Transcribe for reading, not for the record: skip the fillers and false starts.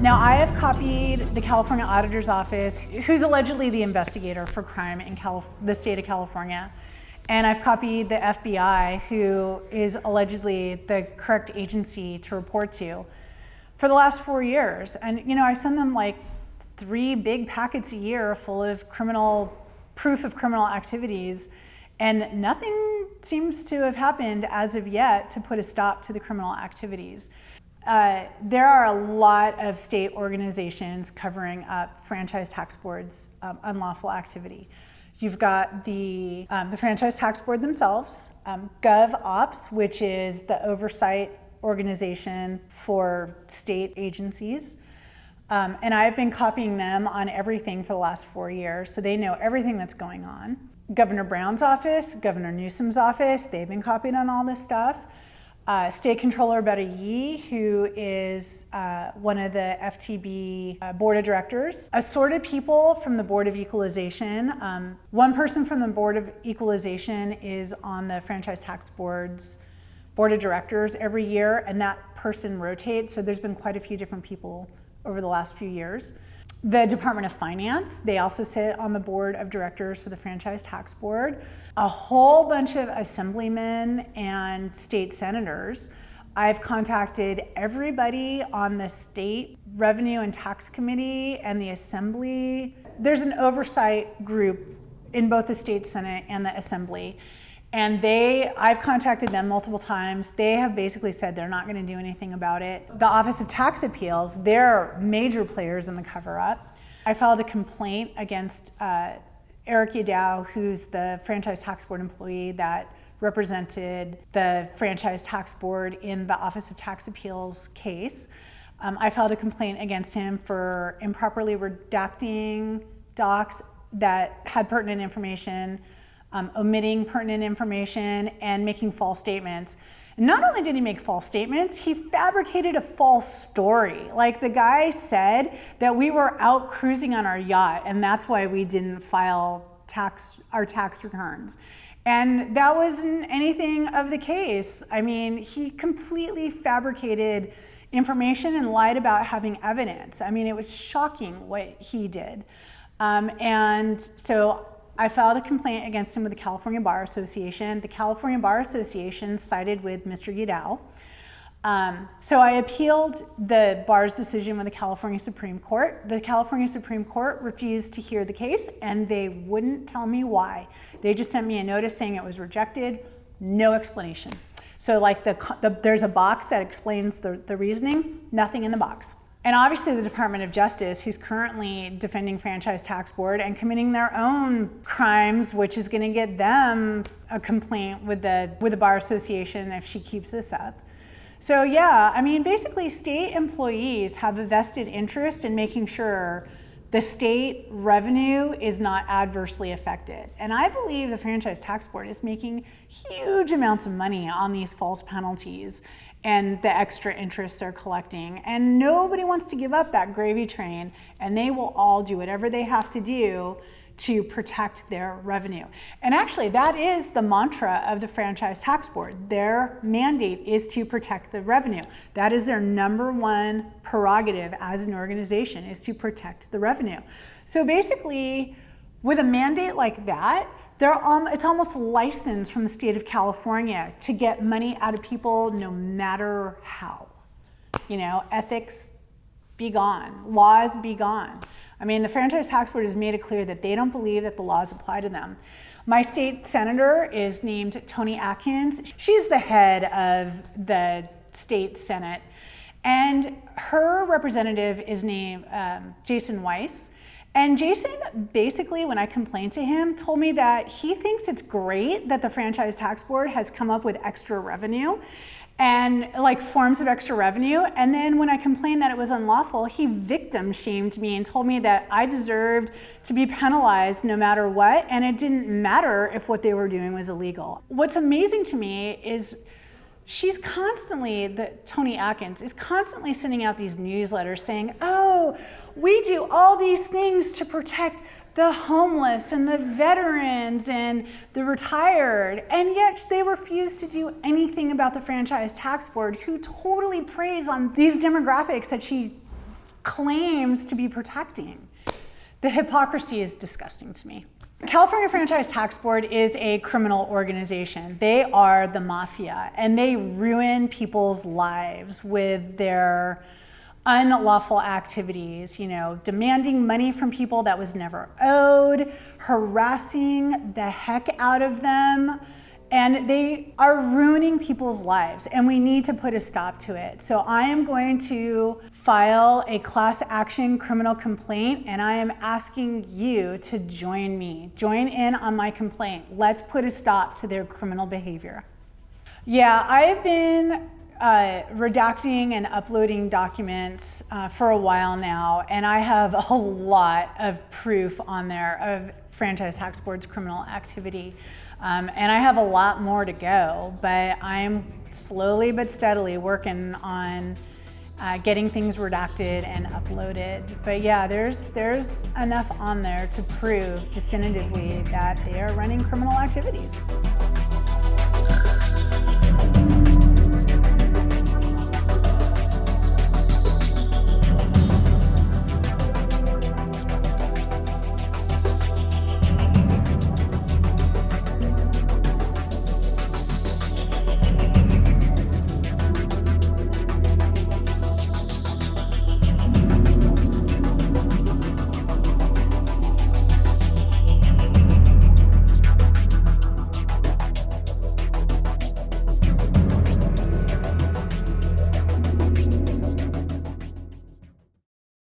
Now, I have copied the California Auditor's Office, who's allegedly the investigator for crime in the state of California. And I've copied the FBI, who is allegedly the correct agency to report to, for the last 4 years. And I send them like 3 big packets a year full of proof of criminal activities, and nothing seems to have happened as of yet to put a stop to the criminal activities. There are a lot of state organizations covering up franchise tax boards' unlawful activity. You've got the franchise tax board themselves, GovOps, which is the oversight organization for state agencies. And I've been copying them on everything for the last 4 years, so they know everything that's going on. Governor Brown's office, Governor Newsom's office, they've been copied on all this stuff. State Controller Betty Yee, who is one of the FTB board of directors. Assorted people from the Board of Equalization. One person from the Board of Equalization is on the Franchise Tax Board's board of directors every year, and that person rotates, so there's been quite a few different people over the last few years. The Department of Finance, they also sit on the board of directors for the Franchise Tax Board. A whole bunch of assemblymen and state senators. I've contacted everybody on the State Revenue and Tax Committee and the Assembly. There's an oversight group in both the State Senate and the Assembly. And I've contacted them multiple times. They have basically said they're not going to do anything about it. The Office of Tax Appeals, they're major players in the cover-up. I filed a complaint against Eric Yadow, who's the Franchise Tax Board employee that represented the Franchise Tax Board in the Office of Tax Appeals case. I filed a complaint against him for improperly redacting docs that had pertinent information, omitting pertinent information, and making false statements. And not only did he make false statements, he fabricated a false story. Like, the guy said that we were out cruising on our yacht, and that's why we didn't file our tax returns. And that wasn't anything of the case. I mean, he completely fabricated information and lied about having evidence. I mean, it was shocking what he did. And so I filed a complaint against him with the California Bar Association. The California Bar Association sided with Mr. Yadow. So I appealed the bar's decision with the California Supreme Court. The California Supreme Court refused to hear the case, and they wouldn't tell me why. They just sent me a notice saying it was rejected, no explanation. So like there's a box that explains the reasoning, nothing in the box. And obviously the Department of Justice, who's currently defending Franchise Tax Board and committing their own crimes, which is going to get them a complaint with the Bar Association if she keeps this up. So yeah, I mean, basically state employees have a vested interest in making sure the state revenue is not adversely affected. And I believe the Franchise Tax Board is making huge amounts of money on these false penalties and the extra interest they're collecting. And nobody wants to give up that gravy train, and they will all do whatever they have to do to protect their revenue. And actually, that is the mantra of the Franchise Tax Board. Their mandate is to protect the revenue. That is their number one prerogative as an organization, is to protect the revenue. So basically, with a mandate like that, it's almost licensed from the state of California to get money out of people no matter how. Ethics be gone, laws be gone. I mean, the Franchise Tax Board has made it clear that they don't believe that the laws apply to them. My state senator is named Toni Atkins. She's the head of the state Senate, and her representative is named Jason Weiss. And Jason, basically, when I complained to him, told me that he thinks it's great that the Franchise Tax Board has come up with extra revenue and like forms of extra revenue. And then when I complained that it was unlawful, he victim shamed me and told me that I deserved to be penalized no matter what, and it didn't matter if what they were doing was illegal. What's amazing to me is Toni Atkins is constantly sending out these newsletters saying, oh, we do all these things to protect the homeless and the veterans and the retired, and yet they refuse to do anything about the Franchise Tax Board, who totally preys on these demographics that she claims to be protecting. The hypocrisy is disgusting to me. California Franchise Tax Board is a criminal organization. They are the mafia, and they ruin people's lives with their unlawful activities, demanding money from people that was never owed, harassing the heck out of them, and they are ruining people's lives, and we need to put a stop to it. So I am going to file a class action criminal complaint, and I am asking you to join me. Join in on my complaint. Let's put a stop to their criminal behavior. Yeah, I've been redacting and uploading documents for a while now, and I have a lot of proof on there of Franchise Tax Board's criminal activity. And I have a lot more to go, but I'm slowly but steadily working on getting things redacted and uploaded. But yeah, there's enough on there to prove definitively that they are running criminal activities.